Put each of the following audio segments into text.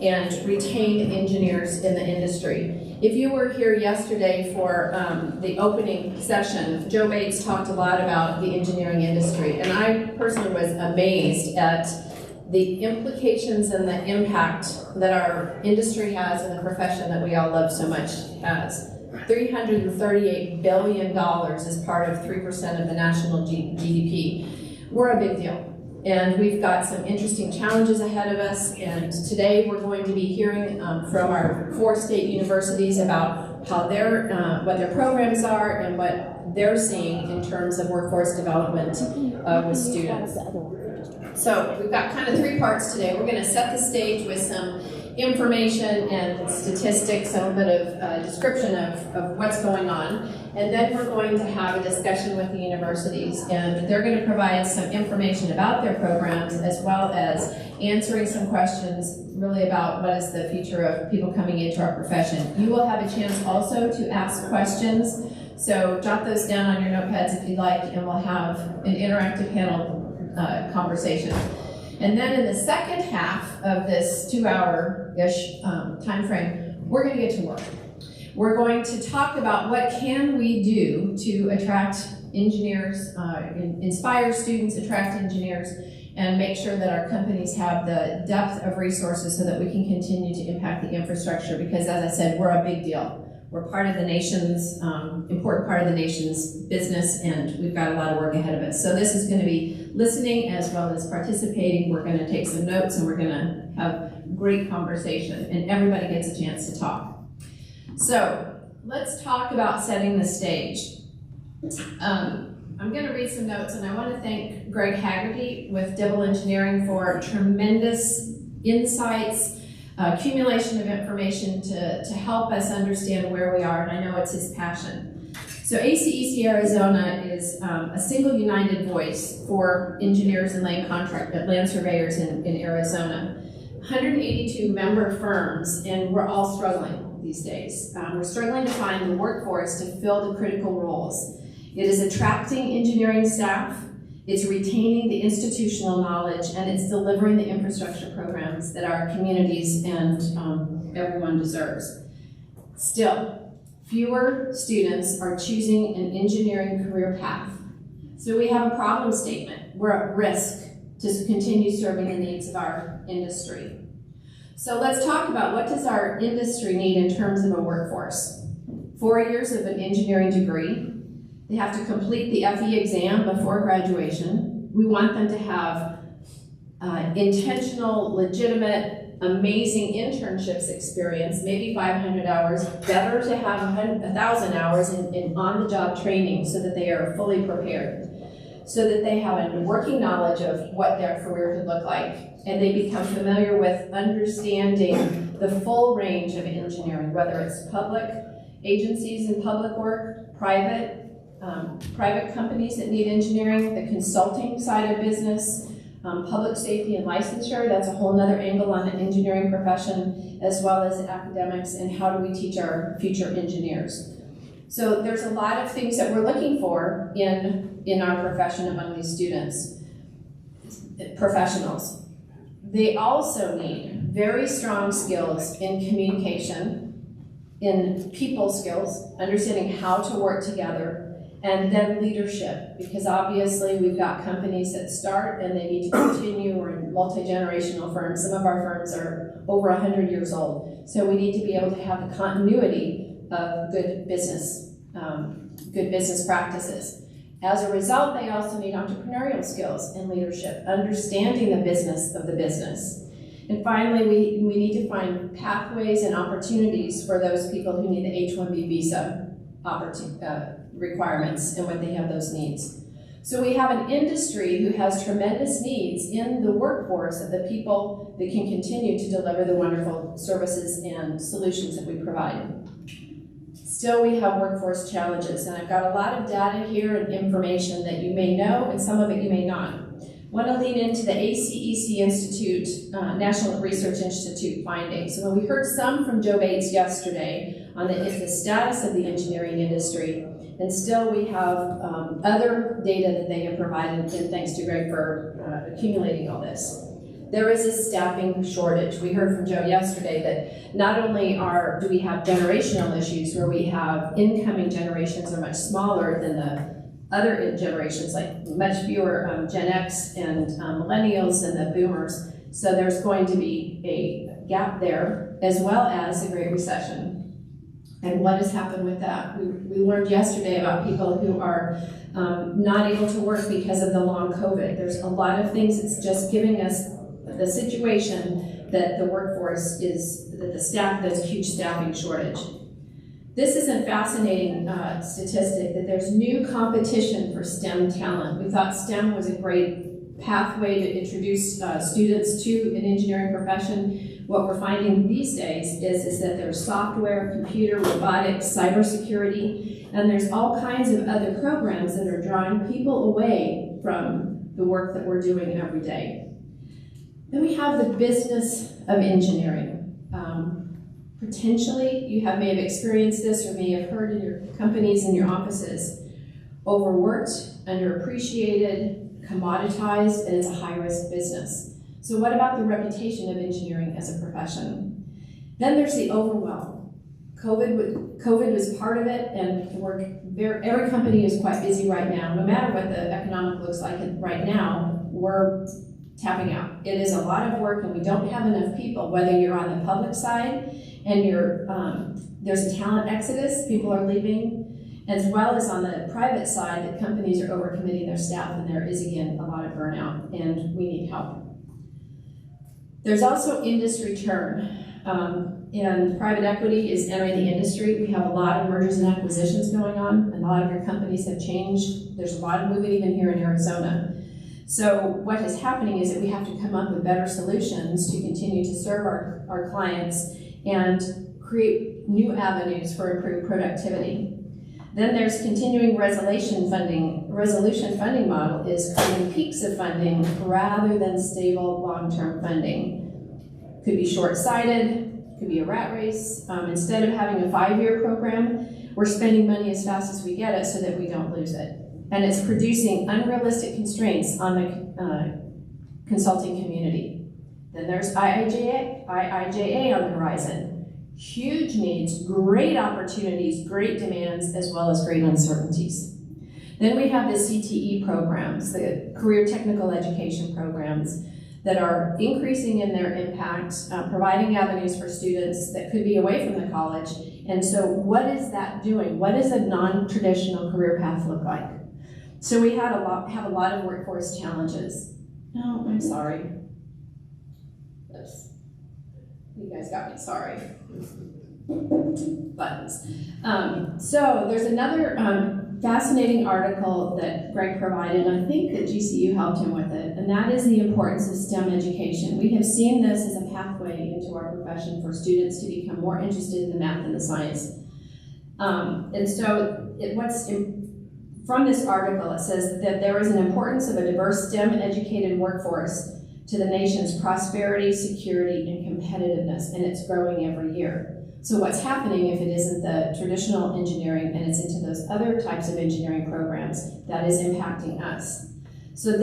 and retain engineers in the industry. If you were here yesterday for the opening session, Joe Bates talked a lot about the engineering industry, and I personally was amazed at the implications and the impact that our industry has and the profession that we all love so much has. $338 billion is part of 3% of the national GDP. We're a big deal. And we've got some interesting challenges ahead of us, and today we're going to be hearing from our 4 state universities about how what their programs are and what they're seeing in terms of workforce development with students. So we've got kind of 3 parts today. We're going to set the stage with some information and statistics, a little bit of description of what's going on, and then we're going to have a discussion with the universities, and they're going to provide some information about their programs as well as answering some questions really about what is the future of people coming into our profession. You will have a chance also to ask questions, so jot those down on your notepads if you'd like, and we'll have an interactive panel conversation. And then in the second half of this 2-hour-ish time frame, we're going to get to work. We're going to talk about what can we do to attract engineers, inspire students, attract engineers, and make sure that our companies have the depth of resources so that we can continue to impact the infrastructure, because as I said, we're a big deal. We're part of the nation's, important part of the nation's business, and we've got a lot of work ahead of us. So this is going to be listening as well as participating. We're going to take some notes, and we're going to have great conversation, and everybody gets a chance to talk. So let's talk about setting the stage. I'm going to read some notes, and I want to thank Greg Haggerty with Dibble Engineering for tremendous insights, accumulation of information to help us understand where we are, and I know it's his passion. So ACEC Arizona is a single united voice for engineers and land surveyors in Arizona. 182 member firms, and we're all struggling these days. We're struggling to find the workforce to fill the critical roles. It is attracting engineering staff, it's retaining the institutional knowledge, and it's delivering the infrastructure programs that our communities and everyone deserves. Still, fewer students are choosing an engineering career path. So we have a problem statement. We're at risk to continue serving the needs of our industry. So let's talk about what does our industry need in terms of a workforce. 4 years of an engineering degree. They have to complete the FE exam before graduation. We want them to have intentional, legitimate, amazing internships experience, maybe 500 hours. Better to have 1,000 hours in on-the-job training so that they are fully prepared, so that they have a working knowledge of what their career could look like, and they become familiar with understanding the full range of engineering, whether it's public agencies and public work, private companies that need engineering, the consulting side of business, public safety and licensure, that's a whole nother angle on the engineering profession, as well as academics and how do we teach our future engineers. So there's a lot of things that we're looking for in our profession among these students, professionals. They also need very strong skills in communication, in people skills, understanding how to work together, and then leadership, because obviously we've got companies that start and they need to continue. We're in multi-generational firms. Some of our firms are over 100 years old. So we need to be able to have the continuity of good business practices. As a result, they also need entrepreneurial skills and leadership, understanding the business of the business. And finally, we need to find pathways and opportunities for those people who need the H-1B visa requirements and when they have those needs. So we have an industry who has tremendous needs in the workforce of the people that can continue to deliver the wonderful services and solutions that we provide. Still, we have workforce challenges, and I've got a lot of data here and information that you may know, and some of it you may not. I want to lean into the ACEC Institute, National Research Institute findings. So when we heard some from Joe Bates yesterday on the status of the engineering industry, and still we have other data that they have provided, and thanks to Greg for accumulating all this. there is a staffing shortage. We heard from Joe yesterday that not only do we have generational issues where we have incoming generations are much smaller than the other generations, like much fewer Gen X and millennials and the boomers. So there's going to be a gap there, as well as a Great Recession. And what has happened with that? We learned yesterday about people who are not able to work because of the long COVID. There's a lot of things that's just giving us the situation that the workforce is, that there's a huge staffing shortage. This is a fascinating statistic that there's new competition for STEM talent. We thought STEM was a great pathway to introduce students to an engineering profession. What we're finding these days is that there's software, computer, robotics, cybersecurity, and there's all kinds of other programs that are drawing people away from the work that we're doing every day. Then we have the business of engineering. Potentially, you may have experienced this or may have heard in your companies and your offices. Overworked, underappreciated, commoditized, and it's a high-risk business. So what about the reputation of engineering as a profession? Then there's the overwhelm. COVID was part of it, and every company is quite busy right now. No matter what the economic looks like right now, we're tapping out. It is a lot of work, and we don't have enough people, whether you're on the public side and there's a talent exodus, people are leaving, as well as on the private side, that companies are overcommitting their staff, and there is, again, a lot of burnout, and we need help. There's also industry churn, and private equity is entering the industry. We have a lot of mergers and acquisitions going on, and a lot of your companies have changed. There's a lot of movement even here in Arizona. So what is happening is that we have to come up with better solutions to continue to serve our clients and create new avenues for improved productivity. Then there's continuing resolution funding. Resolution funding model is creating peaks of funding rather than stable long-term funding. Could be short-sighted, could be a rat race. Instead of having a 5-year program, we're spending money as fast as we get it so that we don't lose it. And it's producing unrealistic constraints on the consulting community. Then there's IIJA on the horizon. Huge needs, great opportunities, great demands, as well as great uncertainties. Then we have the CTE programs, the career technical education programs, that are increasing in their impact, providing avenues for students that could be away from the college. And so what is that doing? What does a non-traditional career path look like? So we have a lot of workforce challenges. No, I'm sorry. Oops. You guys got me, sorry. Buttons. So there's another fascinating article that Greg provided, and I think that GCU helped him with it, and that is the importance of STEM education. We have seen this as a pathway into our profession for students to become more interested in the math and the science. And so from this article, it says that there is an importance of a diverse STEM-educated workforce to the nation's prosperity, security, and competitiveness, and it's growing every year. So what's happening if it isn't the traditional engineering and it's into those other types of engineering programs, that is impacting us. So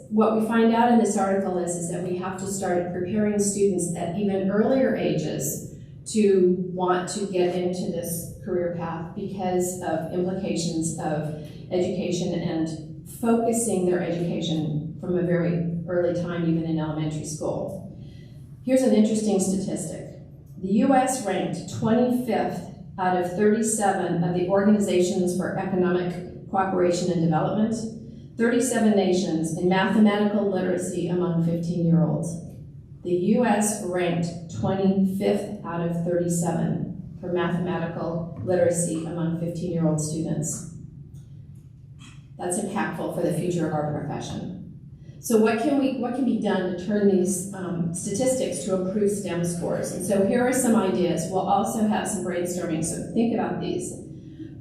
what we find out in this article is that we have to start preparing students at even earlier ages to want to get into this career path because of implications of education and focusing their education from a very early time, even in elementary school. Here's an interesting statistic. The U.S. ranked 25th out of 37 of the Organizations for Economic Cooperation and Development, 37 nations in mathematical literacy among 15-year-olds. The U.S. ranked 25th out of 37 for mathematical literacy among 15-year-old students. That's impactful for the future of our profession. So what can be done to turn these statistics to improve STEM scores? And so here are some ideas. We'll also have some brainstorming, so think about these.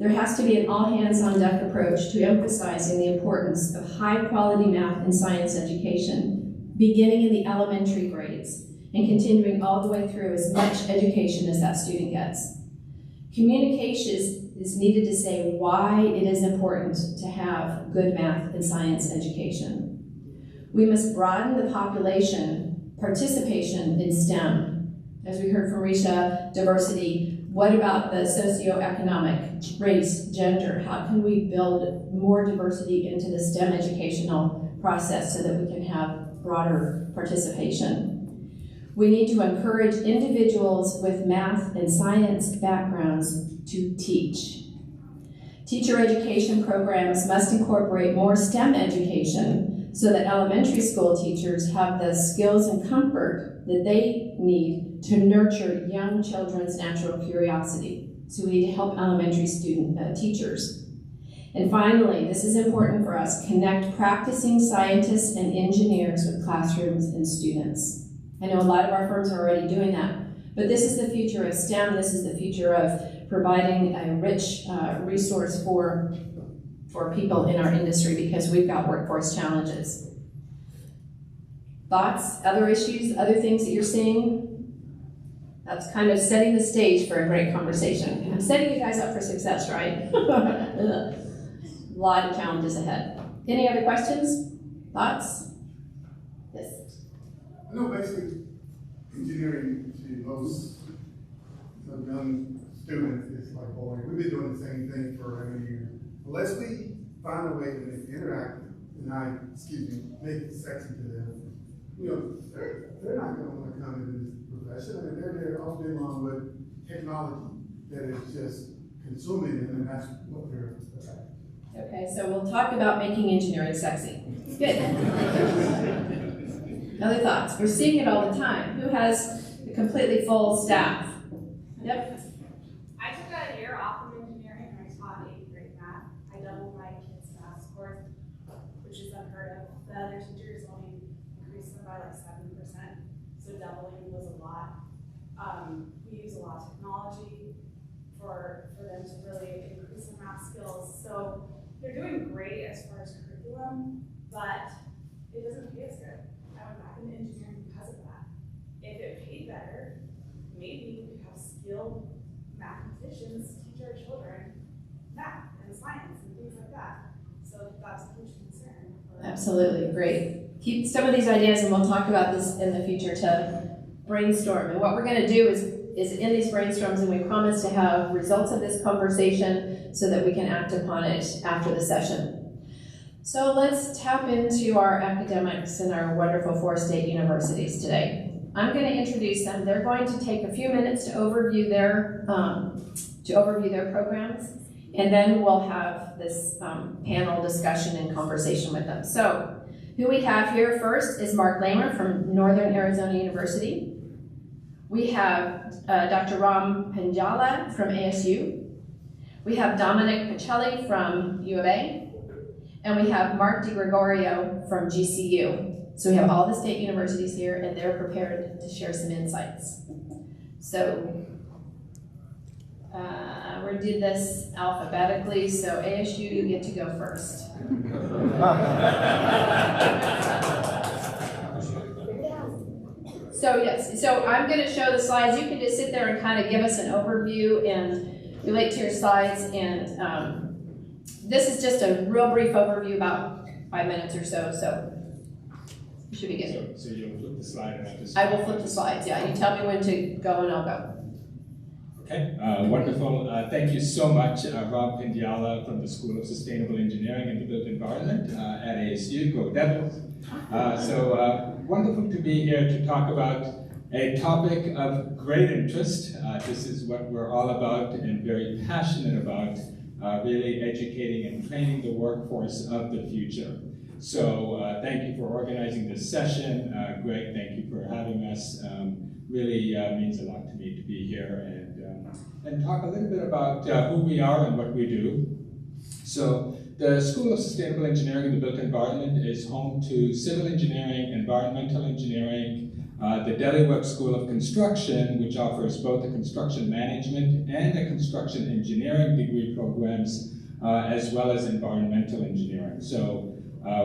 There has to be an all-hands-on-deck approach to emphasizing the importance of high-quality math and science education, beginning in the elementary grades and continuing all the way through as much education as that student gets. Communication is needed to say why it is important to have good math and science education. We must broaden the population participation in STEM. As we heard from Risha, diversity. What about the socioeconomic, race, gender? How can we build more diversity into the STEM educational process so that we can have broader participation? We need to encourage individuals with math and science backgrounds to teach. Teacher education programs must incorporate more STEM education so that elementary school teachers have the skills and comfort that they need to nurture young children's natural curiosity. So we need to help elementary teachers. And finally, this is important for us, connect practicing scientists and engineers with classrooms and students. I know a lot of our firms are already doing that, but this is the future of STEM. This is the future of providing a rich resource for people in our industry because we've got workforce challenges. Thoughts, other issues, other things that you're seeing? That's kind of setting the stage for a great conversation. I'm setting you guys up for success, right? A lot of challenges ahead. Any other questions? Thoughts? Yes. I know basically engineering to most young students is like boring. We've been doing the same thing for how many years. Unless we find a way to make it interactive and make it sexy to them, they're not going to want to come into this profession. I mean, they're there all day long with technology that is just consuming them, and that's what they're about. Okay, so we'll talk about making engineering sexy. Good. Other thoughts? We're seeing it all the time. Who has a completely full staff? Yep. I took a year off of engineering and I taught 8th grade math. I doubled my kids' math scores, which is unheard of. The other teachers only increased them by like 7%, so doubling was a lot. We use a lot of technology for them to really increase their math skills. So they're doing great as far as curriculum, but it doesn't pay as good. I went back into engineering because of that. If it paid better, maybe we could have skilled mathematicians teach our children math and science and things like that. So that's a huge concern. Absolutely, great. Keep some of these ideas and we'll talk about this in the future to brainstorm. And what we're going to do is in these brainstorms, and we promise to have results of this conversation so that we can act upon it after the session. So let's tap into our academics and our wonderful 4 state universities today. I'm going to introduce them. They're going to take a few minutes to overview their programs, and then we'll have this panel discussion and conversation with them. So who we have here first is Mark Lamer from Northern Arizona University. We have Dr. Ram Panjala from ASU. We have Dominic Pacelli from U of A. And we have Mark DiGregorio from GCU. So we have all the state universities here, and they're prepared to share some insights. So we did this alphabetically, so ASU, you get to go first. So yes, so I'm going to show the slides. You can just sit there and kind of give us an overview and relate to your slides. And this is just a real brief overview, about 5 minutes or so. So you should be good. So you'll flip the slide and I'll just... I will flip the slides, yeah. You tell me when to go and I'll go. Okay, wonderful. Thank you so much, Rob Pindiala from the School of Sustainable Engineering and the Built Environment at ASU. Go Devils. Wonderful to be here to talk about a topic of great interest. This is what we're all about and very passionate about, really educating and training the workforce of the future. So thank you for organizing this session. Greg, thank you for having us. Really means a lot to me to be here and talk a little bit about who we are and what we do. So the School of Sustainable Engineering and the Built Environment is home to civil engineering, environmental engineering, the Delhi Webb School of Construction, which offers both a construction management and a construction engineering degree programs, as well as environmental engineering. So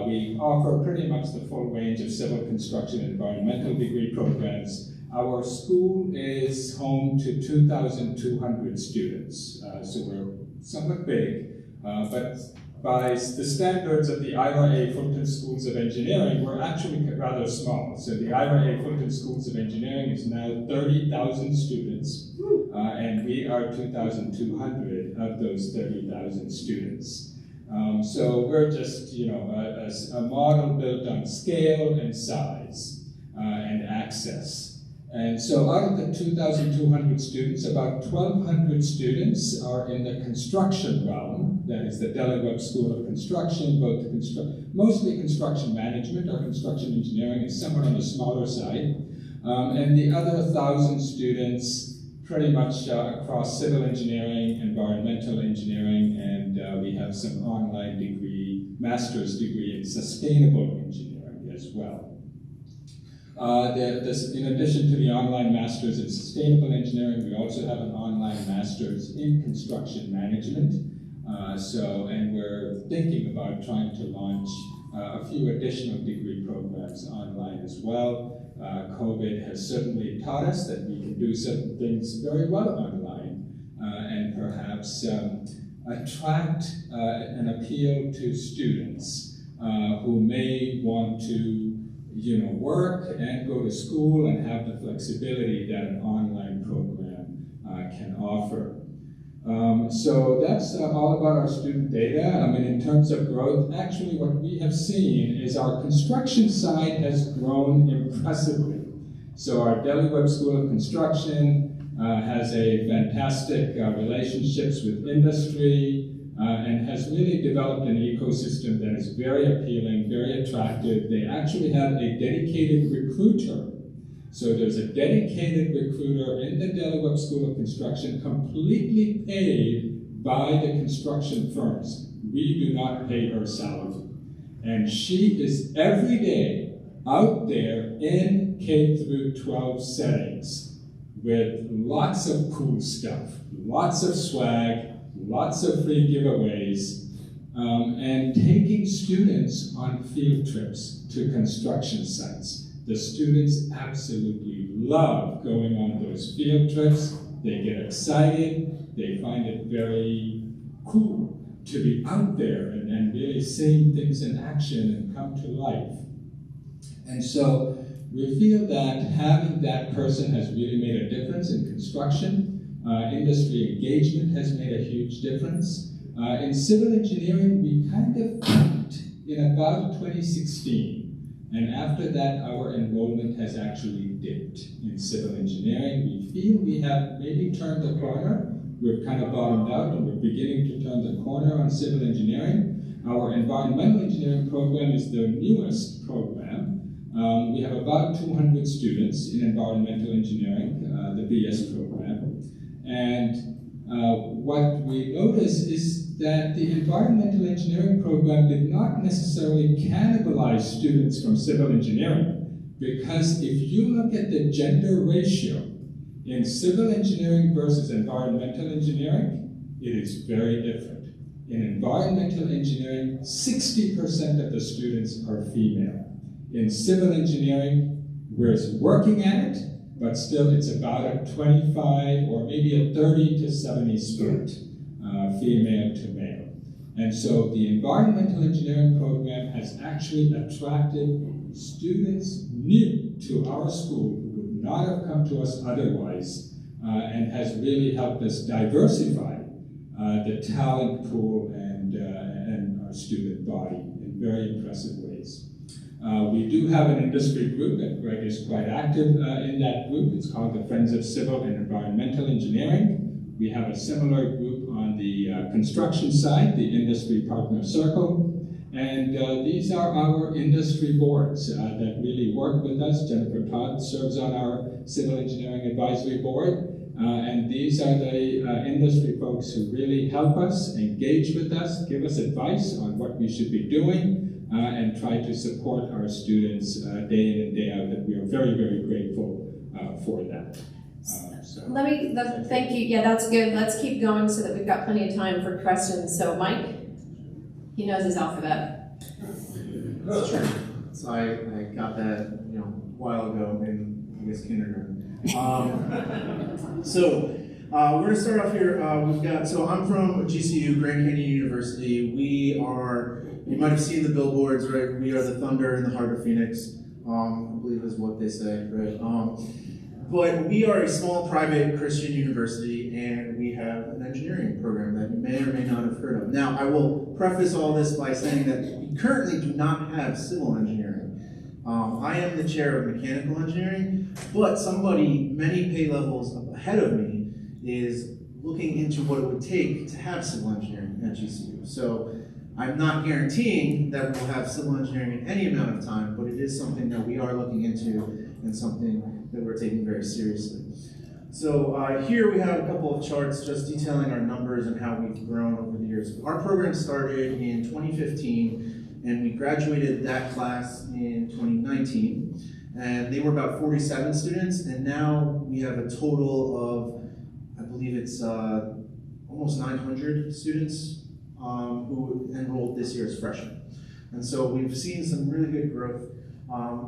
we offer pretty much the full range of civil construction and environmental degree programs. Our school is home to 2,200 students, so we're somewhat big, but by the standards of the Ira A. Fulton Schools of Engineering, we're actually rather small. So the Ira A. Fulton Schools of Engineering is now 30,000 students, and we are 2,200 of those 30,000 students. So we're just, a model built on scale and size and access. And so out of the 2,200 students, about 1,200 students are in the construction realm. That is the Delaware Webb School of Construction, mostly construction management or construction engineering is somewhat on the smaller side. And the other 1,000 students pretty much across civil engineering, environmental engineering, and we have some online master's degree in sustainable engineering as well. In addition to the online masters in sustainable engineering, we also have an online masters in construction management. And we're thinking about trying to launch a few additional degree programs online as well. COVID has certainly taught us that we can do certain things very well online and perhaps attract and appeal to students who may want to work and go to school and have the flexibility that an online program can offer. So that's all about our student data. In terms of growth, actually what we have seen is our construction side has grown impressively. So our Delaware Webb School of Construction has a fantastic relationships with industry and has really developed an ecosystem that is very appealing, very attractive. They actually have a dedicated recruiter. So there's a dedicated recruiter in the Delaware Webb School of Construction, completely paid by the construction firms. We do not pay her salary. And she is every day out there in K through 12 settings with lots of cool stuff, lots of swag, lots of free giveaways, and taking students on field trips to construction sites. The students absolutely love going on those field trips. They get excited. They find it very cool to be out there and really seeing things in action and come to life. And so we feel that having that person has really made a difference in construction. Industry engagement has made a huge difference. In civil engineering, we kind of peaked in about 2016. And after that, our enrollment has actually dipped in civil engineering. We feel we have maybe turned the corner. We've kind of bottomed out and we're beginning to turn the corner on civil engineering. Our environmental engineering program is the newest program. We have about 200 students in environmental engineering, the BS program. And what we notice is that the environmental engineering program did not necessarily cannibalize students from civil engineering, because if you look at the gender ratio in civil engineering versus environmental engineering, it is very different. In environmental engineering, 60% of the students are female. In civil engineering, we're working at it, but still it's about a 25 or maybe a 30 to 70 split, female to male. And so the environmental engineering program has actually attracted students new to our school who would not have come to us otherwise, and has really helped us diversify the talent pool and our student body in very impressive ways. We do have an industry group, and Greg is quite active in that group. It's called the Friends of Civil and Environmental Engineering. We have a similar group on the construction side, the Industry Partner Circle. And these are our industry boards that really work with us. Jennifer Todd serves on our Civil Engineering Advisory Board. And these are the industry folks who really help us, engage with us, give us advice on what we should be doing, and try to support our students day in and day out, that we are very, very grateful for that. Thank you. Yeah, that's good. Let's keep going so that we've got plenty of time for questions. So Mike, he knows his alphabet. Sure. So I got that, a while ago in, I guess, kindergarten. We're going to start off here. So I'm from GCU, Grand Canyon University. You might have seen the billboards, right? We are the thunder in the heart of Phoenix, I believe is what they say, right? But we are a small private Christian university, and we have an engineering program that you may or may not have heard of. Now, I will preface all this by saying that we currently do not have civil engineering. I am the chair of mechanical engineering, but somebody many pay levels ahead of me is looking into what it would take to have civil engineering at GCU. So I'm not guaranteeing that we'll have civil engineering in any amount of time, but it is something that we are looking into and something that we're taking very seriously. So here we have a couple of charts just detailing our numbers and how we've grown over the years. Our program started in 2015, and we graduated that class in 2019. And they were about 47 students, and now we have a total of, I believe it's almost 900 students who enrolled this year as freshmen. And so we've seen some really good growth.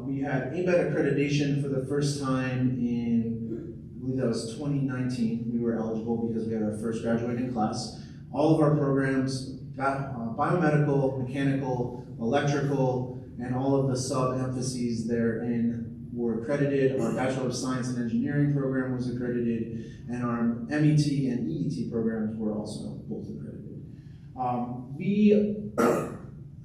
We had ABET accreditation for the first time in, I believe that was 2019. We were eligible because we had our first graduating class. All of our programs, biomedical, mechanical, electrical, and all of the sub-emphases therein were accredited. Our Bachelor of Science and Engineering program was accredited, and our MET and EET programs were also both accredited. We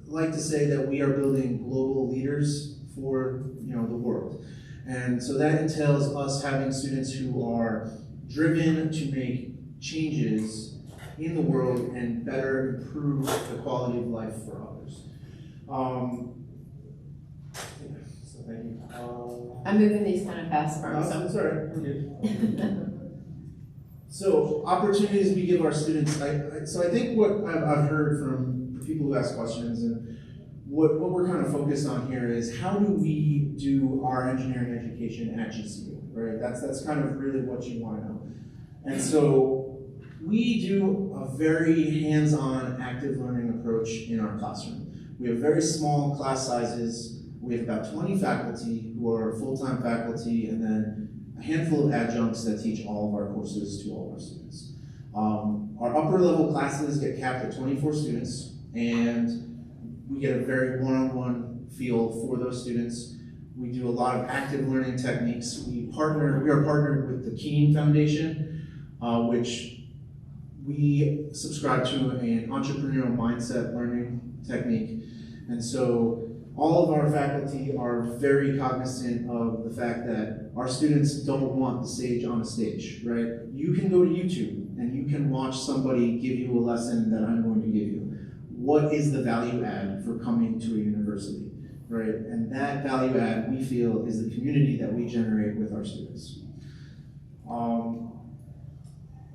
like to say that we are building global leaders for the world. And so that entails us having students who are driven to make changes in the world and better improve the quality of life for others. So thank you. I'm moving these kind of fast for So it's all right. We're good. So opportunities we give our students. So I think what I've heard from people who ask questions and what we're kind of focused on here is how do we do our engineering education at GCU, right? That's kind of really what you want to know. And so we do a very hands-on active learning approach in our classroom. We have very small class sizes. We have about 20 faculty who are full-time faculty, and then a handful of adjuncts that teach all of our courses to all of our students. Our upper level classes get capped at 24 students, and we get a very one-on-one feel for those students. We do a lot of active learning techniques. We are partnered with the Cte Foundation, which we subscribe to an entrepreneurial mindset learning technique. And so all of our faculty are very cognizant of the fact that our students don't want the sage on a stage, right? You can go to YouTube and you can watch somebody give you a lesson that I'm going to give you. What is the value add for coming to a university, right? And that value add, we feel, is the community that we generate with our students.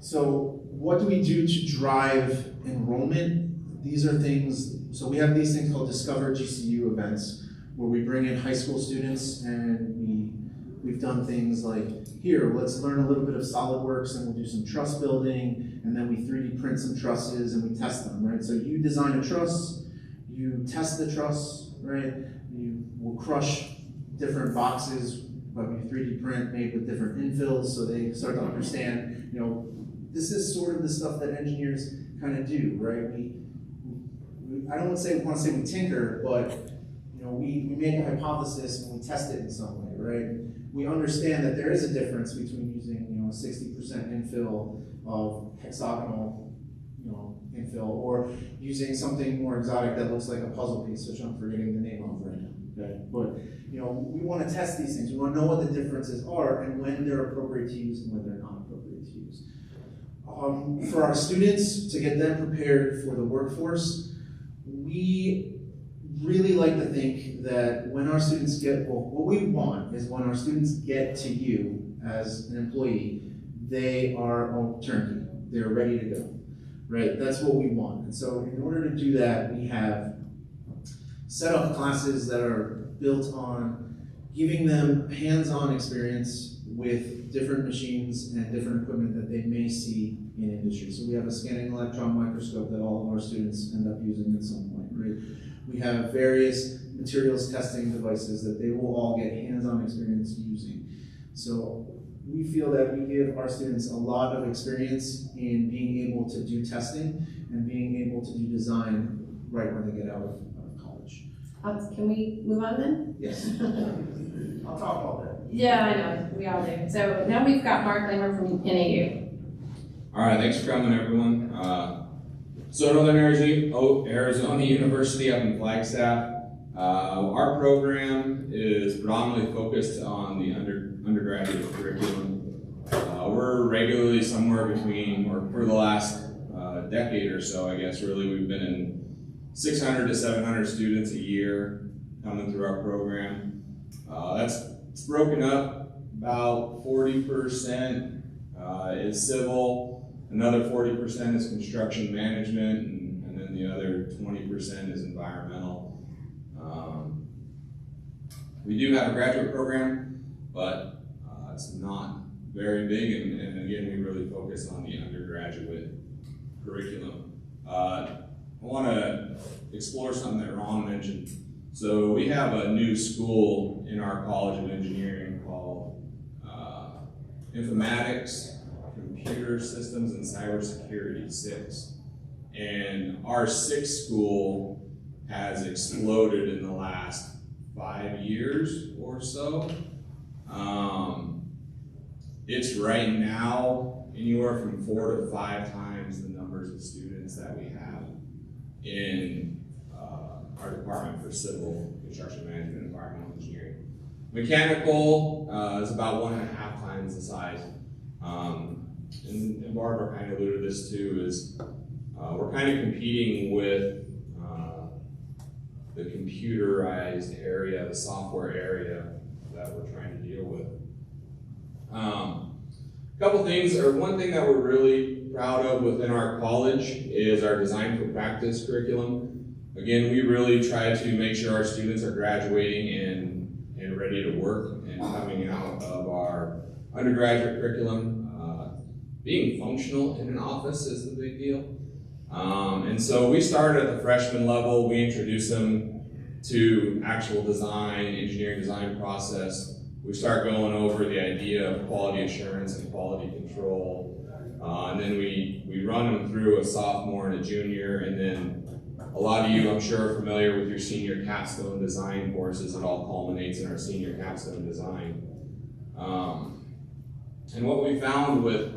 So what do we do to drive enrollment? These are things, so we have these things called Discover GCU events, where we bring in high school students and we've done things like, here, let's learn a little bit of SolidWorks and we'll do some truss building, and then we 3D print some trusses and we test them, right? So you design a truss, you test the truss, right? You will crush different boxes, but we 3D print made with different infills so they start to understand, this is sort of the stuff that engineers kind of do, right? I don't want to say we tinker, but we make a hypothesis and we test it in some way, right? We understand that there is a difference between using 60% infill of hexagonal infill, or using something more exotic that looks like a puzzle piece, which I'm forgetting the name of right now. Okay? But we want to test these things. We want to know what the differences are and when they're appropriate to use and when they're not appropriate to use. For our students, to get them prepared for the workforce, we really like to think that when our students what we want is when our students get to you as an employee, they are turnkey. They're ready to go, right? That's what we want. And so in order to do that, we have set up classes that are built on giving them hands-on experience with different machines and different equipment that they may see in industry. So we have a scanning electron microscope that all of our students end up using at some point, right? We have various materials testing devices that they will all get hands-on experience using. So we feel that we give our students a lot of experience in being able to do testing and being able to do design right when they get out of college. Can we move on then? Yes. I'll talk all day. Yeah, I know, we all do. So now we've got Mark Lamer from NAU. All right, thanks for coming, everyone. So Northern Arizona University up in Flagstaff. Our program is predominantly focused on the undergraduate curriculum. We're regularly somewhere between, or for the last decade or so, I guess, really, we've been in 600 to 700 students a year coming through our program. It's broken up, about 40% is civil, another 40% is construction management, and then the other 20% is environmental. We do have a graduate program, but it's not very big, and again, we really focus on the undergraduate curriculum. I want to explore something that Ron mentioned. So we have a new school in our College of Engineering called Informatics, Computer Systems, and Cybersecurity 6. And our 6th school has exploded in the last 5 years or so. It's right now anywhere from 4 to 5 times the numbers of students that we have in our department for civil, construction management, and environmental engineering. Mechanical is about 1.5 times the size. And Barbara kind of alluded to this too, is we're kind of competing with the computerized area, the software area that we're trying to deal with. One thing that we're really proud of within our college is our Design for Practice curriculum. Again, we really try to make sure our students are graduating and ready to work and coming out of our undergraduate curriculum. Being functional in an office is the big deal. And so we start at the freshman level. We introduce them to actual design, engineering design process. We start going over the idea of quality assurance and quality control. And then we run them through a sophomore and a junior, and then a lot of you, I'm sure, are familiar with your senior capstone design courses. It all culminates in our senior capstone design. And what we found with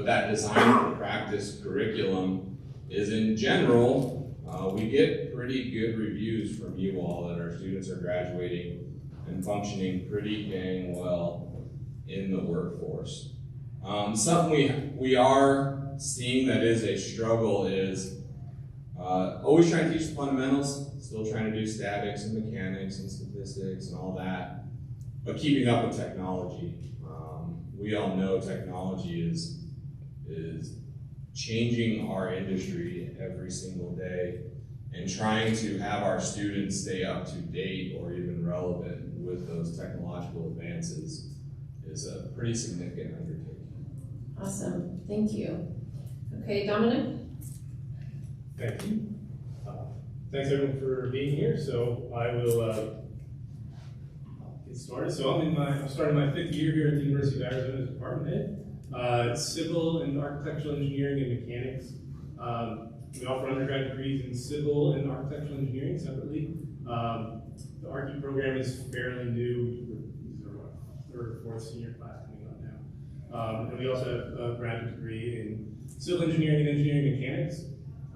that Design for Practice curriculum is, in general, we get pretty good reviews from you all that our students are graduating and functioning pretty dang well in the workforce. Something we are seeing that is a struggle is always trying to teach the fundamentals, still trying to do statics and mechanics and statistics and all that, but keeping up with technology. We all know technology is changing our industry every single day, and trying to have our students stay up to date or even relevant with those technological advances is a pretty significant undertaking. Awesome, thank you. Okay, Dominic? Thank you. Thanks everyone for being here. So I will get started. So I'm starting my 5th year here at the University of Arizona as department head. Civil and architectural engineering and mechanics. We offer undergrad degrees in civil and architectural engineering separately. The Cte program is fairly new. These are our 3rd or 4th senior class coming up now. And we also have a graduate degree in civil engineering and engineering mechanics.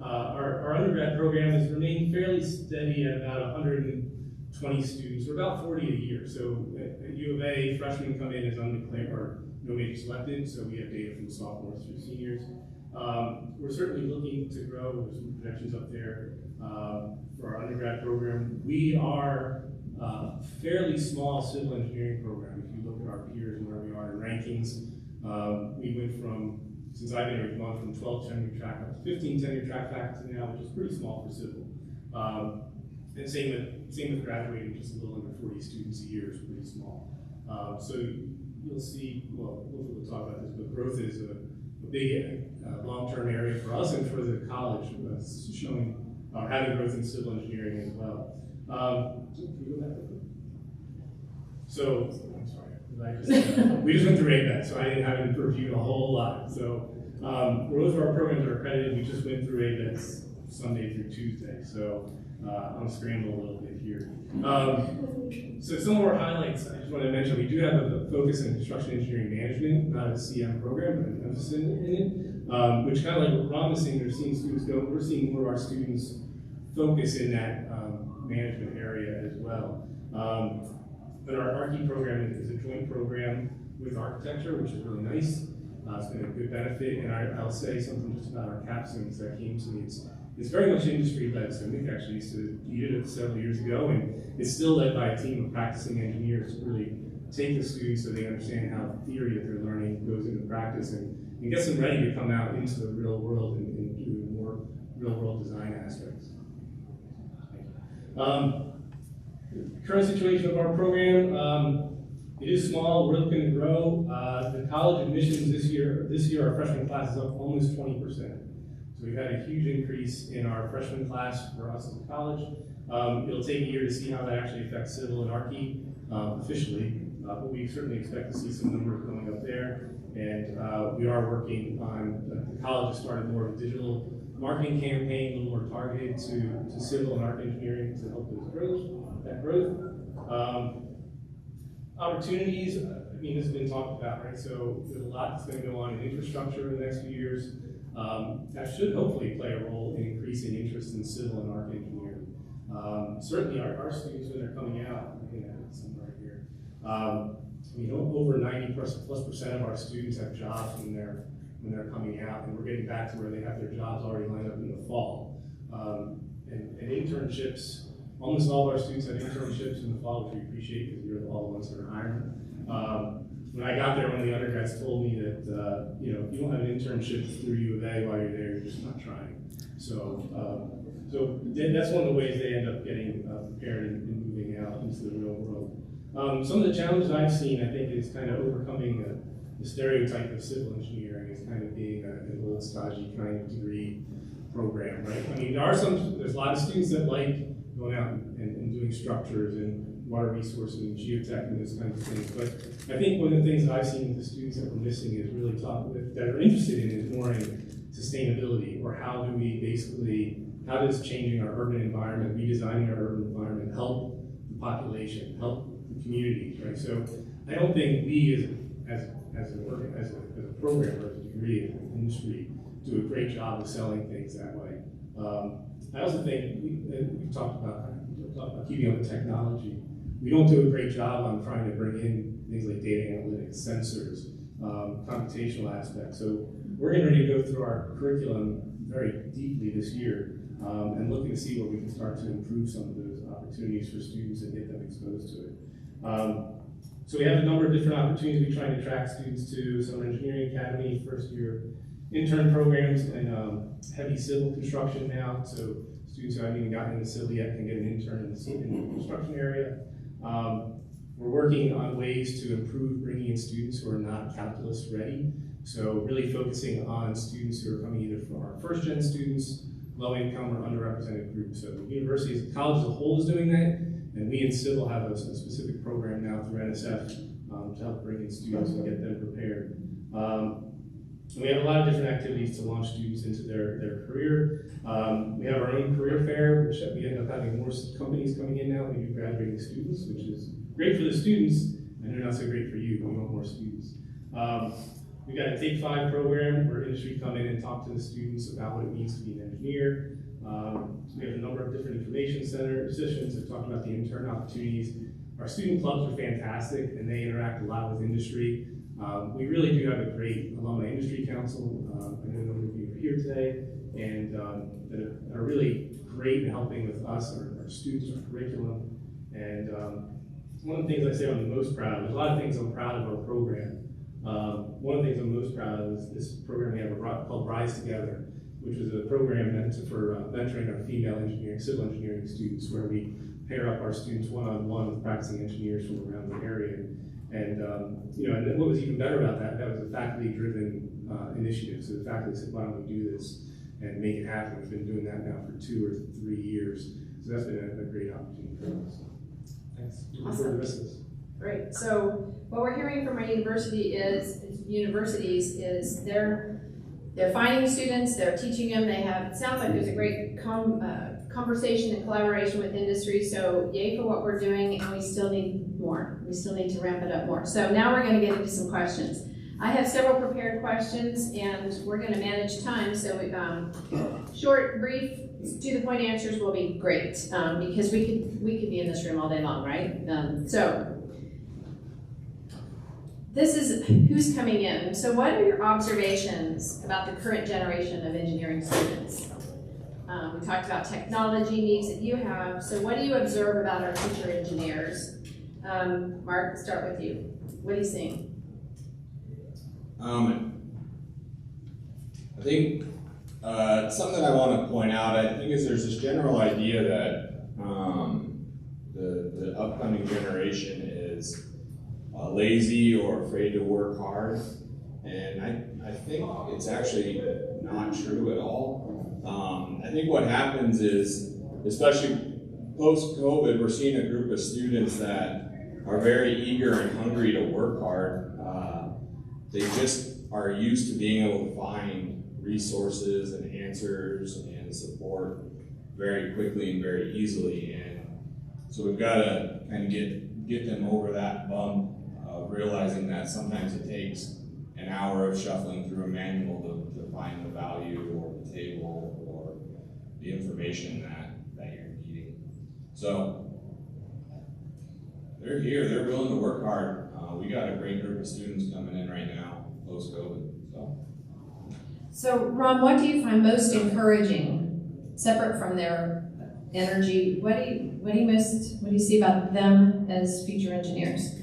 Our undergrad program has remained fairly steady at about 120 students, or about 40 a year. So at U of A, freshmen come in as undeclared or no major selected, so we have data from sophomores through seniors. We're certainly looking to grow. There's some projections up there for our undergrad program. We are a fairly small civil engineering program. If you look at our peers and where we are in rankings, we went from, since I've been here, we've gone from 12 tenure track up to 15 tenure track faculty now, which is pretty small for civil. And same with graduating, just a little under 40 students a year is pretty small. So you'll see, well, we'll talk about this, but growth is a big long-term area for us and for the college, showing having growth in civil engineering as well. Can you go back real quick? So, I'm sorry, We just went through ABET, so I didn't have to review a whole lot. So most of our programs are accredited. We just went through ABET Sunday through Tuesday, so I'm scrambling a little bit here. So some of our highlights, I just want to mention, we do have a focus in construction engineering management, not a CM program, but an emphasis in it, which kind of like what Ron was saying, we're seeing students go, we're seeing more of our students focus in that management area as well. But our Cte program is a joint program with architecture, which is really nice. It's been a good benefit, and I'll say something just about our capstones that came to me. It's very much industry-led, so Nick actually used to lead it several years ago, and it's still led by a team of practicing engineers to really take the students so they understand how the theory that they're learning goes into practice and gets them ready to come out into the real world and do more real-world design aspects. Current situation of our program, it is small, we're looking to grow. The college admissions this year our freshman class is up almost 20%. So we've had a huge increase in our freshman class for us as a college. It'll take a year to see how that actually affects civil and Cte officially, but we certainly expect to see some numbers going up there. And we are working on, the college has started more of a digital marketing campaign, a little more targeted to civil and art engineering to help that growth. Opportunities, I mean, this has been talked about, right? So there's a lot that's going to go on in infrastructure in the next few years. That should hopefully play a role in increasing interest in civil and art engineering. Certainly our students, when they're coming out, I'm looking at some right here, over 90+% of our students have jobs when they're coming out, and we're getting back to where they have their jobs already lined up in the fall. And internships, almost all of our students have internships in the fall, which we appreciate because you're all the ones that are hiring. When I got there, one of the undergrads told me that, if you don't have an internship through U of A while you're there, you're just not trying. So that's one of the ways they end up getting prepared and moving out into the real world. Some of the challenges I've seen, I think, is kind of overcoming the stereotype of civil engineering as kind of being an old, stodgy kind of degree program, right? I mean, there's a lot of students that like going out and doing structures and water resources and geotech and those kinds of things. But I think one of the things that I've seen with the students that we're missing is really that are interested in is more in sustainability, or how does changing our urban environment, redesigning our urban environment help the population, help the communities, right? So I don't think we as a program or as a degree, as an industry, do a great job of selling things that way. I also think we've talked about keeping up with technology. We don't do a great job on trying to bring in things like data analytics, sensors, computational aspects. So we're getting ready to go through our curriculum very deeply this year and looking to see where we can start to improve some of those opportunities for students and get them exposed to it. So we have a number of different opportunities we try to attract students to. Summer Engineering Academy, first year intern programs, and heavy civil construction now. So students who haven't even gotten into civil yet can get an intern in the construction area. We're working on ways to improve bringing in students who are not calculus ready. So really focusing on students who are coming either from our first-gen students, low-income or underrepresented groups. So the university, as a college as a whole, is doing that, and we in civil have a specific program now through NSF to help bring in students and get them prepared. And we have a lot of different activities to launch students into their career. We have our own career fair, which we end up having more companies coming in now. We do graduating students, which is great for the students, and they're not so great for you. We want more students. We've got a Take 5 program where industry come in and talk to the students about what it means to be an engineer. We have a number of different information center sessions that talk about the intern opportunities. Our student clubs are fantastic, and they interact a lot with industry. We really do have a great alumni industry council. I know a number of you are here today, and that are really great in helping with us, our students, our curriculum. And one of the things I say I'm the most proud of, there's a lot of things I'm proud of our program. One of the things I'm most proud of is this program we have called Rise Together, which is a program meant for mentoring our female engineering, civil engineering students, where we pair up our students one-on-one with practicing engineers from around the area. And and what was even better about that was a faculty-driven initiative. So the faculty said, "Why don't we do this and make it happen?" We've been doing that now for 2 or 3 years. So that's been a great opportunity for us. Thanks. Awesome. For the rest of this. Great. So what we're hearing from our universities is they're finding students, they're teaching them, it sounds like there's a great conversation and collaboration with industry, so yay for what we're doing, and we still need more. We still need to ramp it up more. So now we're going to get into some questions. I have several prepared questions, and we're going to manage time, so short, brief, to the point answers will be great, because we could be in this room all day long, right? So this is who's coming in. So what are your observations about the current generation of engineering students? We talked about technology needs that you have. So what do you observe about our future engineers? Mark, let's start with you. What are you seeing? I think something that I want to point out, I think, is there's this general idea that the upcoming generation is lazy or afraid to work hard, and I think it's actually not true at all. I think what happens is, especially post-COVID, we're seeing a group of students that are very eager and hungry to work hard. They just are used to being able to find resources and answers and support very quickly and very easily, and so we've got to kind of get them over that bump of realizing that sometimes it takes an hour of shuffling through a manual to find the value or the table or the information that you're needing. So they're here, they're willing to work hard. We got a great group of students coming in right now, post-COVID. So Ron, what do you find most encouraging, separate from their energy? What do you see about them as future engineers?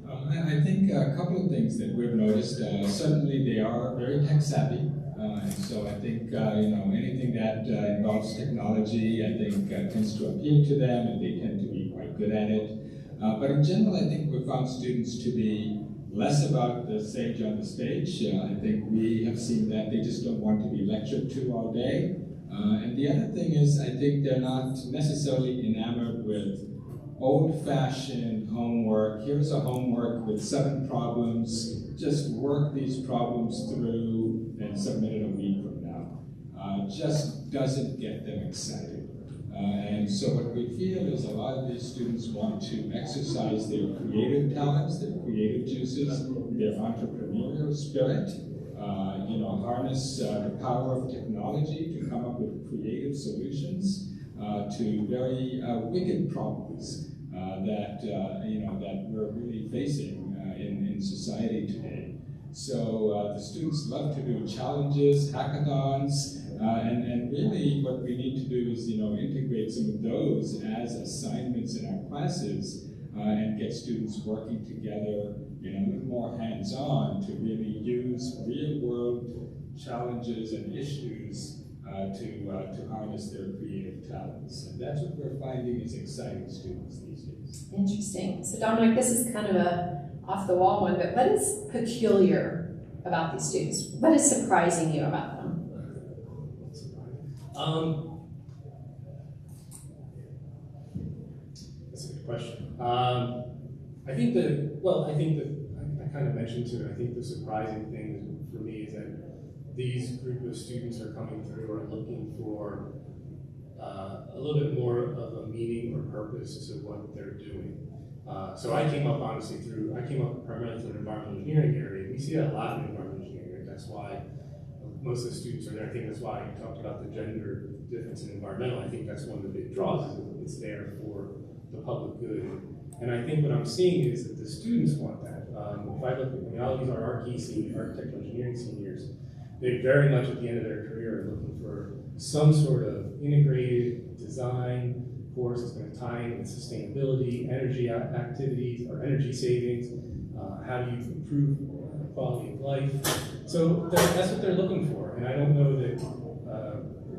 I think a couple of things that we've noticed. Certainly, they are very tech savvy, and so I think anything that involves technology, I think tends to appeal to them, and they tend to be quite good at it. But in general, I think we've found students to be less about the sage on the stage. I think we have seen that they just don't want to be lectured to all day. And the other thing is, I think they're not necessarily enamored with old-fashioned homework. Here's a homework with 7 problems. Just work these problems through and submit it a week from now. Just doesn't get them excited. And so what we feel is a lot of these students want to exercise their creative talents, their creative juices, their entrepreneurial spirit, harness the power of technology to come up with creative solutions to very wicked problems that we're really facing in society today. So the students love to do challenges, hackathons, and really what we need to do is integrate some of those as assignments in our classes and get students working together a little more hands-on to really use real-world challenges and issues to harness their creative talents. And that's what we're finding is exciting students these days. Interesting. So Dominic, this is kind of a off-the-wall one, but what is peculiar about these students? What is surprising you about them? That's a good question. I kind of mentioned too, I think the surprising thing for me is that these group of students are coming through are looking for a little bit more of a meaning or purpose to what they're doing. So I came up primarily through an environmental engineering area. We see that a lot in environmental engineering. That's why most of the students are there. I think that's why you talked about the gender difference in environmental. I think that's one of the big draws, is it's there for the public good. And I think what I'm seeing is that the students want that. If I look at, I'll use our architectural engineering seniors, they very much at the end of their career are looking for some sort of integrated design course that's going to tie in with sustainability, energy activities, or energy savings. How do you improve quality of life? So that's what they're looking for, and I don't know that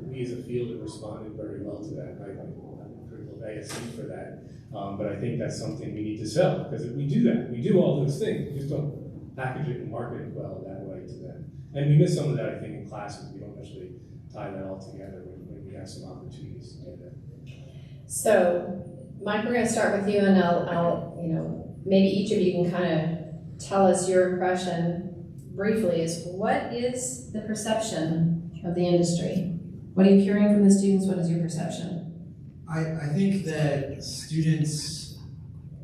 we as a field have responded very well to that. I'm critical of ASC for that, but I think that's something we need to sell, because if we do that, we do all those things, we just don't package it and market it well that way to them. And we miss some of that, I think, in classes. We don't necessarily tie that all together when we have some opportunities to do that. So, Mike, we're going to start with you, and I'll maybe each of you can kind of tell us your impression briefly is what is the perception of the industry? What are you hearing from the students? What is your perception? I think that students,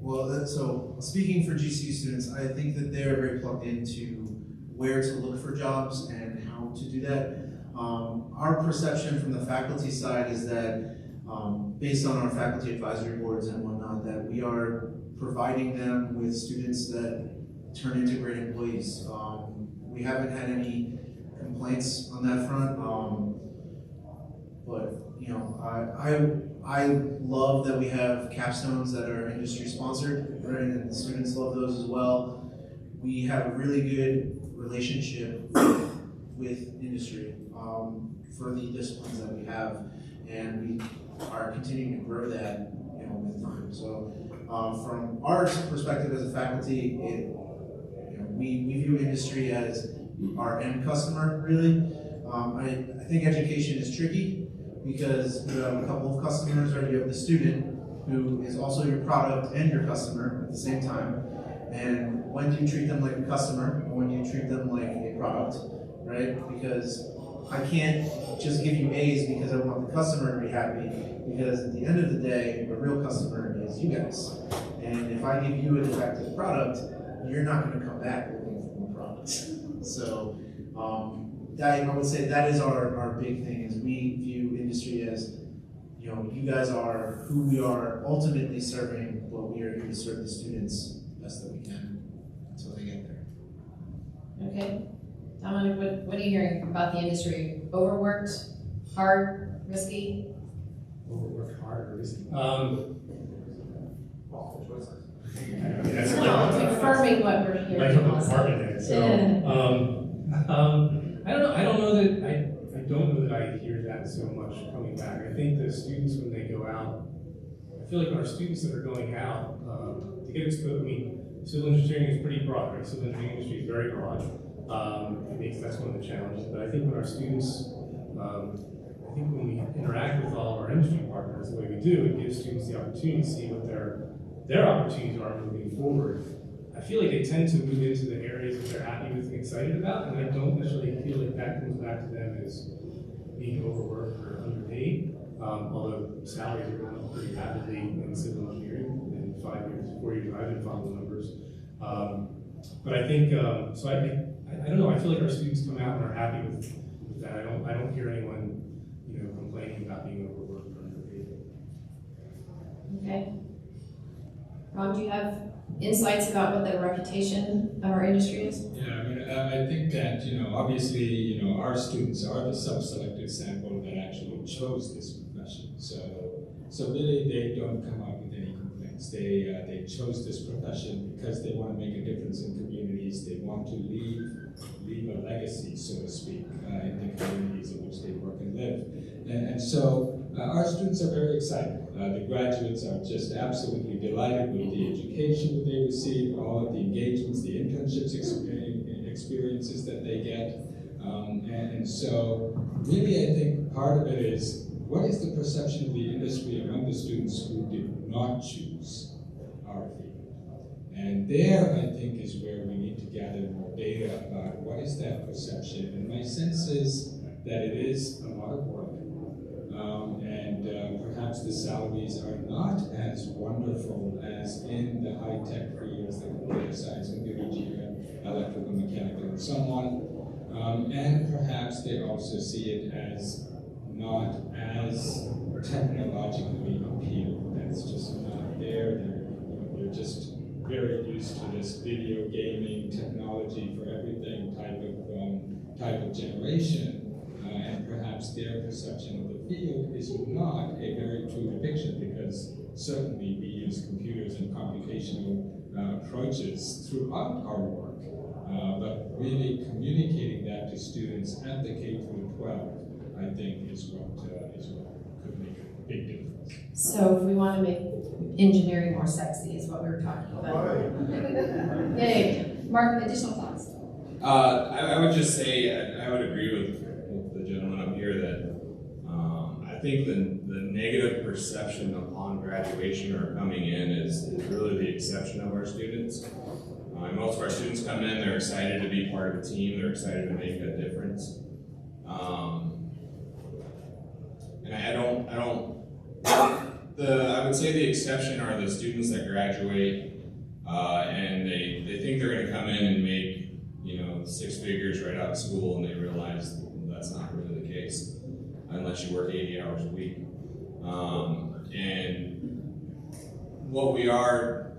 so speaking for GCU students, I think that they're very plugged into where to look for jobs and how to do that. Our perception from the faculty side is that based on our faculty advisory boards and whatnot, that we are providing them with students that turn into great employees. We haven't had any complaints on that front, but you know, I love that we have capstones that are industry sponsored, right? And the students love those as well. We have a really good relationship with industry for the disciplines that we have, and we are continuing to grow that, you know, with time. So from our perspective as a faculty, we view industry as our end customer, really. I think education is tricky because you have a couple of customers, or you have the student who is also your product and your customer at the same time. And when do you treat them like a customer, and when do you treat them like a product, right? Because I can't just give you A's because I want the customer to be happy, because at the end of the day, the real customer is you guys. And if I give you a defective product, you're not going to come back looking for more products. So I would say that is our big thing, is we view industry as, you know, you guys are who we are ultimately serving, but we are here to serve the students the best that we can until they get there. Okay. Dominic, what are you hearing about the industry? Overworked, hard, risky? Overworked, hard, risky. That's confirming what we're hearing. Like a department head. So, I don't know that I hear that so much coming back. I think the students, when they go out, I feel like our students that are going out to get exposed. I mean, civil engineering is pretty broad, right? Civil engineering industry is very broad. I think that's one of the challenges. But I think when our students, I think when we interact with all of our industry partners the way we do, it gives students the opportunity to see what their opportunities are moving forward. I feel like they tend to move into the areas that they're happy with and excited about, and I don't necessarily feel like that comes back to them as being overworked or underpaid, although salaries are going up pretty rapidly in civil engineering in 4 years I've been following the numbers. But I think, so I don't know, I feel like our students come out and are happy with that. I don't hear anyone, you know, complaining about being overworked or underpaid. Okay. Ron, do you have insights about what the reputation of our industry is? Yeah, I mean, I think that, you know, obviously, you know, our students are the self-selected sample that actually chose this profession. So really, they don't come up with any complaints. They chose this profession because they want to make a difference in communities. They want to leave a legacy, so to speak, in the communities in which they work and live. And so our students are very excited. The graduates are just absolutely delighted with the education that they receive, all of the engagements, the internships experiences that they get. And so really, I think part of it is, what is the perception of the industry among the students who did not choose our field? And there, I think, is where we need to gather more data about what is that perception. And my sense is that it is a lot of work. Perhaps the salaries are not as wonderful as in the high-tech fields, the computer science, computer engineering, electrical, mechanical, and so on. And perhaps they also see it as not as technologically appealing. That's just not there. They're just very used to this video gaming technology for everything type of generation. And perhaps their perception of the field is not a very true depiction, because certainly we use computers and computational approaches throughout our work. But really communicating that to students at the K-12, I think, is what could make a big difference. So if we want to make engineering more sexy is what we were talking about. Yay. Mark, additional thoughts? I would just say, I would agree with the gentleman up here that I think the negative perception upon graduation or coming in is really the exception of our students. Most of our students come in, they're excited to be part of a team, they're excited to make a difference. And I would say the exception are the students that graduate and they think they're going to come in and make, you know, 6 figures right out of school, and they realize that's not really the case unless you work 80 hours a week. And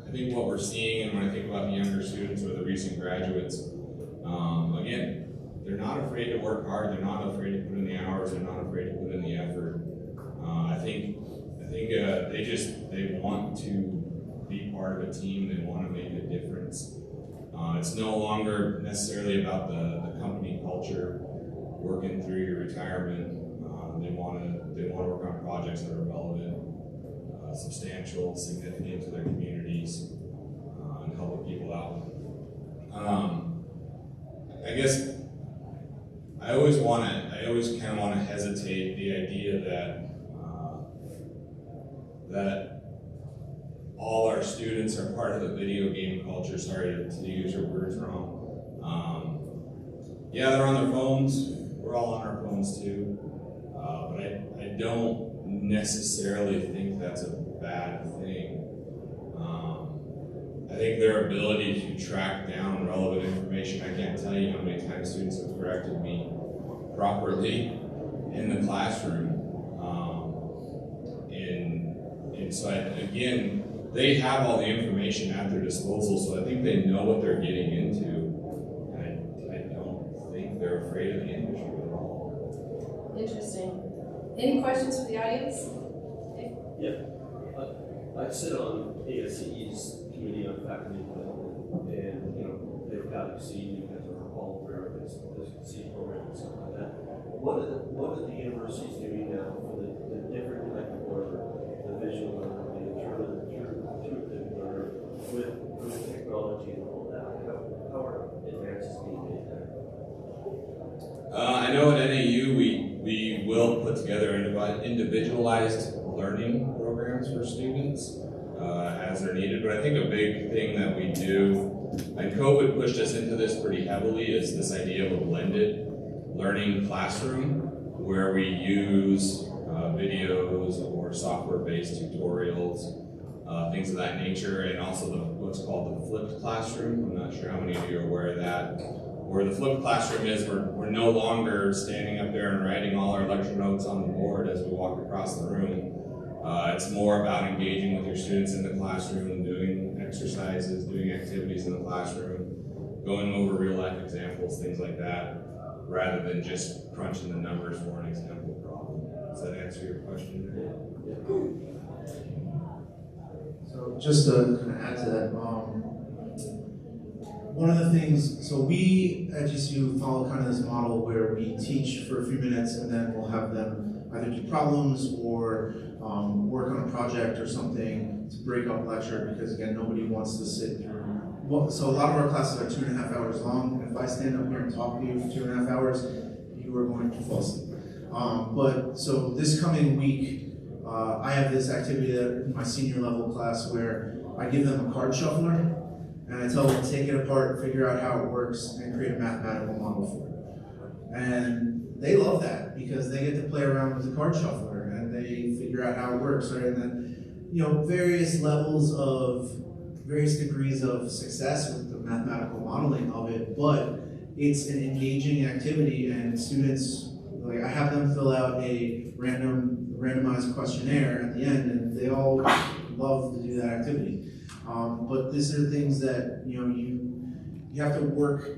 I think what we're seeing, and when I think about the younger students or the recent graduates, again, they're not afraid to work hard, they're not afraid to put in the hours, they're not afraid to put in the effort. I think they want to be part of a team, they want to make a difference. It's no longer necessarily about the company culture, working through your retirement. They want to work on projects that are relevant, substantial, significant to their communities, and helping people out. I guess I always kind of want to hesitate the idea that all our students are part of the video game culture. Sorry to use your words wrong. Yeah, they're on their phones. We're all on our phones too. But I don't necessarily think that's a bad thing. I think their ability to track down relevant information, I can't tell you how many times students have corrected me properly in the classroom. And so again, they have all the information at their disposal, so I think they know what they're getting into. And I don't think they're afraid of the industry at all. Interesting. Any questions for the audience? Yeah. I sit on ASCE's committee on faculty development, and they've got Cte, you guys are all aware of this Cte program and stuff like that. What are the universities doing now for the different type of learner, the visual learner, the intuitive learner, with technology and all that? How are advances being made there? I know at NAU we will put together individualized learning programs for students as they're needed, but I think a big thing that we do, and COVID pushed us into this pretty heavily, is this idea of a blended learning classroom where we use videos or software-based tutorials, things of that nature, and also what's called the flipped classroom. I'm not sure how many of you are aware of that. Where the flipped classroom is, we're no longer standing up there and writing all our lecture notes on the board as we walk across the room. It's more about engaging with your students in the classroom, doing exercises, doing activities in the classroom, going over real life examples, things like that, rather than just crunching the numbers for an example problem. Does that answer your question? So just to kind of add to that, one of the things, so we at GCU follow kind of this model where we teach for a few minutes and then we'll have them either do problems or work on a project or something to break up lecture, because again, nobody wants to sit through. Well, so a lot of our classes are 2.5 hours long, and if I stand up here and talk to you for 2.5 hours, you are going to fall asleep. But so this coming week, I have this activity in my senior level class where I give them a card shuffler, and I tell them to take it apart, figure out how it works, and create a mathematical model for it. And they love that because they get to play around with the card shuffler and they figure out how it works, right? And then, various degrees of success with the mathematical modeling of it, but it's an engaging activity, and students, like, I have them fill out a randomized questionnaire at the end, and they all love to do that activity. But these are things that you have to work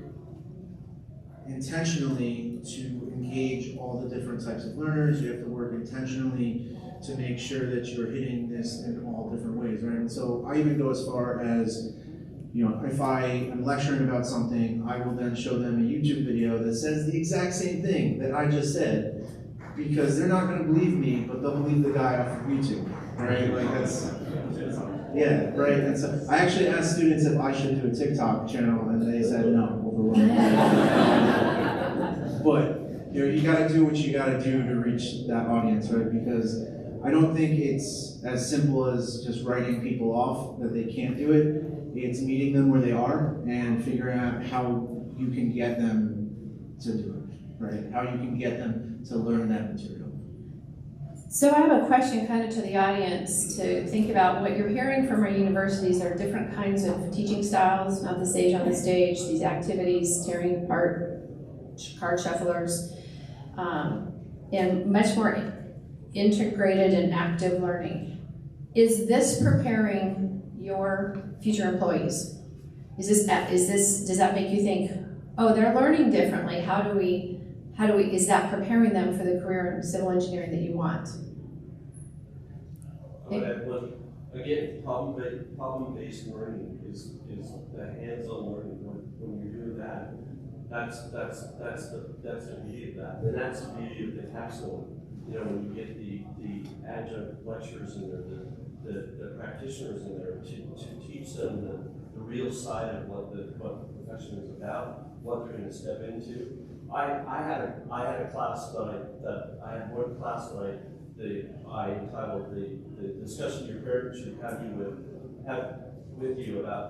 intentionally to engage all the different types of learners. You have to work intentionally to make sure that you're hitting this in all different ways, right? And so I even go as far as, if I am lecturing about something, I will then show them a YouTube video that says the exact same thing that I just said, because they're not going to believe me, but they'll believe the guy off of YouTube, right? Like yeah, right. And so I actually asked students if I should do a TikTok channel, and they said no, overwhelmingly. But you gotta do what you gotta do to reach that audience, right? Because I don't think it's as simple as just writing people off that they can't do it. It's meeting them where they are and figuring out how you can get them to do it, right? How you can get them to learn that material. So I have a question kind of to the audience to think about. What you're hearing from our universities are different kinds of teaching styles, not the sage on the stage, these activities, tearing apart card shufflers, and much more integrated and active learning. Is this preparing your future employees? Does that make you think, oh, they're learning differently, is that preparing them for the career in civil engineering that you want? Again, problem-based learning is the hands-on learning. When you're doing that, that's the beauty of that, and that's the beauty of the capstone. When you get the adjunct lecturers in there, the practitioners in there to teach them the real side of what the profession is about, what they're going to step into. I had a class that I had one class that I entitled the discussion your parents should have with you about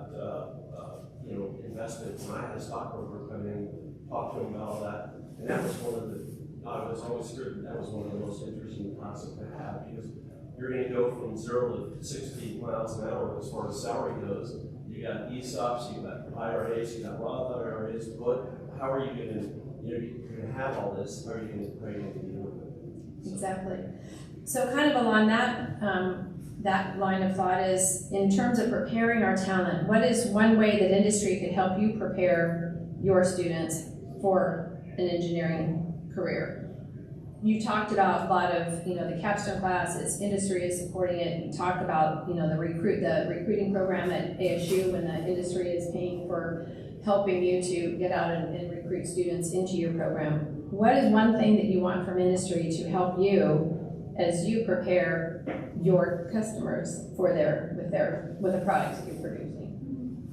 investment. And I had a stockbroker come in, talk to him about all that, and that was I was always certain that was one of the most interesting classes to have, because you're going to go from 0 to 60 miles an hour as far as salary goes. You got ESOPs, you got IRAs, you got Roth IRAs, but how are you going to, you're going to have all this, how are you going to deal with it? Exactly. So kind of along that line of thought is, in terms of preparing our talent, what is one way that industry could help you prepare your students for an engineering career? You talked about a lot of, the capstone classes, industry is supporting it. You talked about, the recruiting program at ASU, when the industry is paying for helping you to get out and recruit students into your program. What is one thing that you want from industry to help you as you prepare your customers for with the products that you're producing?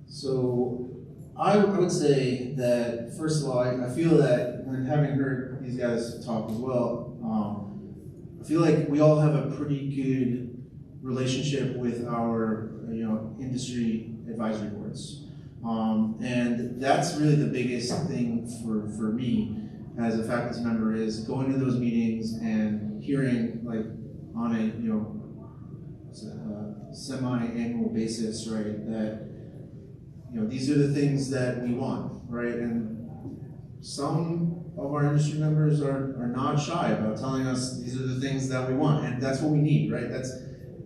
So I would say that, first of all, I feel that, and having heard these guys talk as well, I feel like we all have a pretty good relationship with our industry advisory boards. And that's really the biggest thing for me as a faculty member, is going to those meetings and hearing, like, on a semi-annual basis, right, that these are the things that we want, right? And some of our industry members are not shy about telling us these are the things that we want, and that's what we need, right?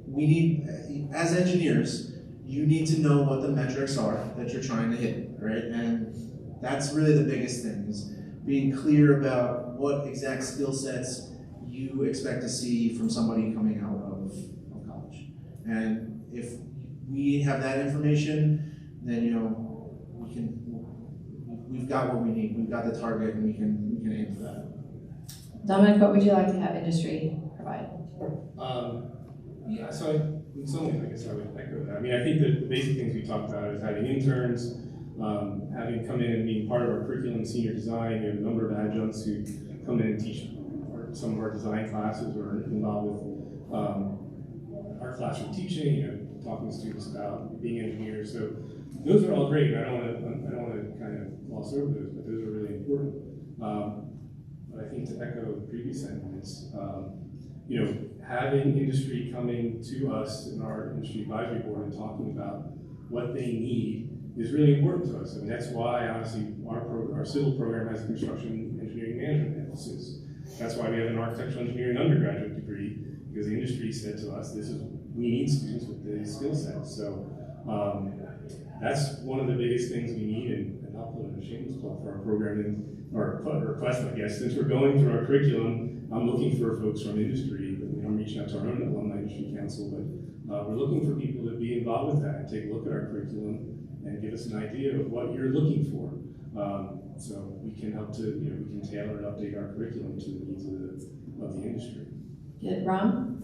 We need, as engineers, you need to know what the metrics are that you're trying to hit, right? And that's really the biggest thing, is being clear about what exact skill sets you expect to see from somebody coming out of college. And if we have that information, then we've got what we need. We've got the target, and we can aim for that. Dominic, what would you like to have industry provide? So in some ways, I guess I would echo that. I mean, I think the basic things we talked about is having interns, having come in and being part of our curriculum, senior design. We have a number of adjuncts who come in and teach some of our design classes, or are involved with our classroom teaching, talking to students about being engineers. So those are all great. I don't want to kind of gloss over those, but those are really important. But I think, to echo the previous sentiments, having industry coming to us in our industry advisory board and talking about what they need is really important to us. I mean, that's why, honestly, our civil program has a construction engineering management emphasis. That's why we have an architectural engineering undergraduate degree, because the industry said to us, we need students with these skill sets. So that's one of the biggest things we need, and I'll put in a shameless plug for our program, or request, I guess. Since we're going through our curriculum, I'm looking for folks from industry. I'm reaching out to our own alumni industry council, but we're looking for people to be involved with that and take a look at our curriculum and give us an idea of what you're looking for. So we can help to, we can tailor and update our curriculum to the needs of the industry. Good. Ron?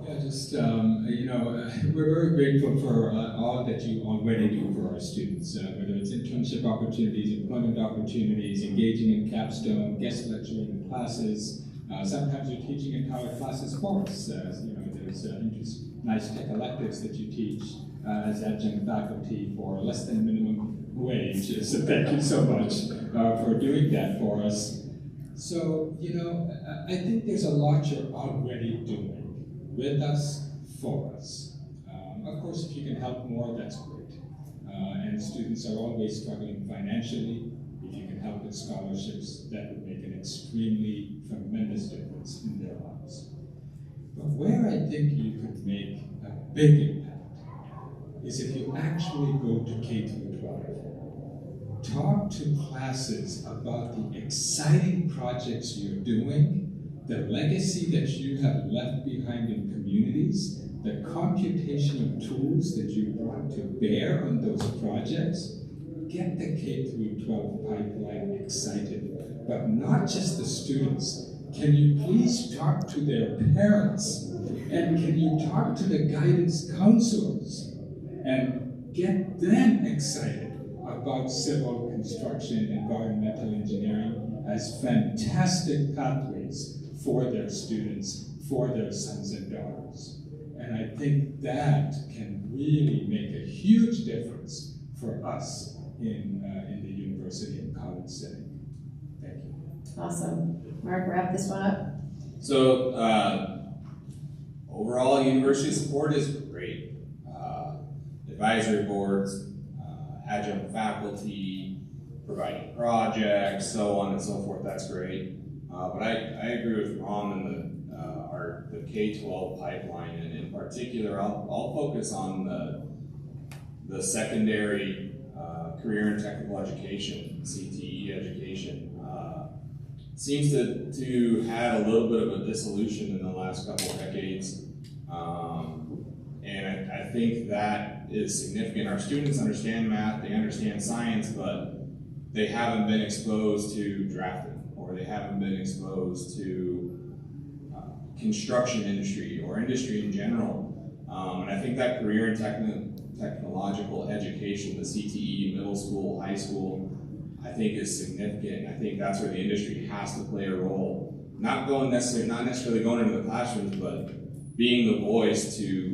Yeah, just, we're very grateful for all that you already do for our students, whether it's internship opportunities, employment opportunities, engaging in capstone, guest lecturing in classes. Sometimes you're teaching entire classes for us. There's nice tech electives that you teach as adjunct faculty for less than minimum wage. So thank you so much for doing that for us. So, I think there's a lot you're already doing with us, for us. Of course, if you can help more, that's great. And students are always struggling financially. If you can help with scholarships, that would make an extremely tremendous difference in their lives. But where I think you could make a big impact is if you actually go to K through 12. Talk to classes about the exciting projects you're doing, the legacy that you have left behind in communities, the computational tools that you brought to bear on those projects. Get the K through 12 pipeline excited, but not just the students. Can you please talk to their parents? And can you talk to the guidance counselors and get them excited about civil construction, environmental engineering as fantastic pathways for their students, for their sons and daughters. And I think that can really make a huge difference for us in the university and college setting. Thank you. Awesome. Mark, wrap this one up. So, overall university support is great. Advisory boards, adjunct faculty, providing projects, so on and so forth, that's great. But I agree with Ron and the K-12 pipeline, and in particular, I'll focus on the secondary career and technical education, CTE education. Seems to have a little bit of a dissolution in the last couple of decades. And I think that is significant. Our students understand math, they understand science, but they haven't been exposed to drafting, or they haven't been exposed to construction industry or industry in general. And I think that career and technological education, the CTE, middle school, high school, I think is significant. I think that's where the industry has to play a role. Not necessarily going into the classrooms, but being the voice to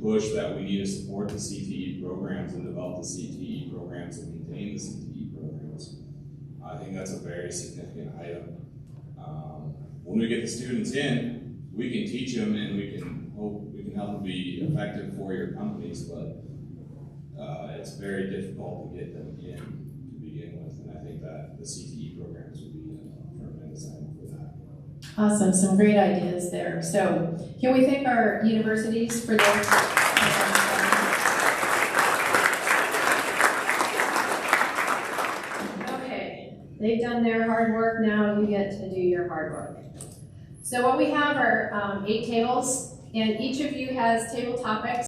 push that we need to support the CTE programs and develop the CTE programs and maintain the CTE programs. I think that's a very significant item. When we get the students in, we can teach them and we can help them be effective for your companies, but it's very difficult to get them in to begin with, and I think that the CTE programs would be a tremendous item for that. Awesome, some great ideas there. So can we thank our universities for their Okay, they've done their hard work, now you get to do your hard work. So what we have are 8 tables, and each of you has table topics.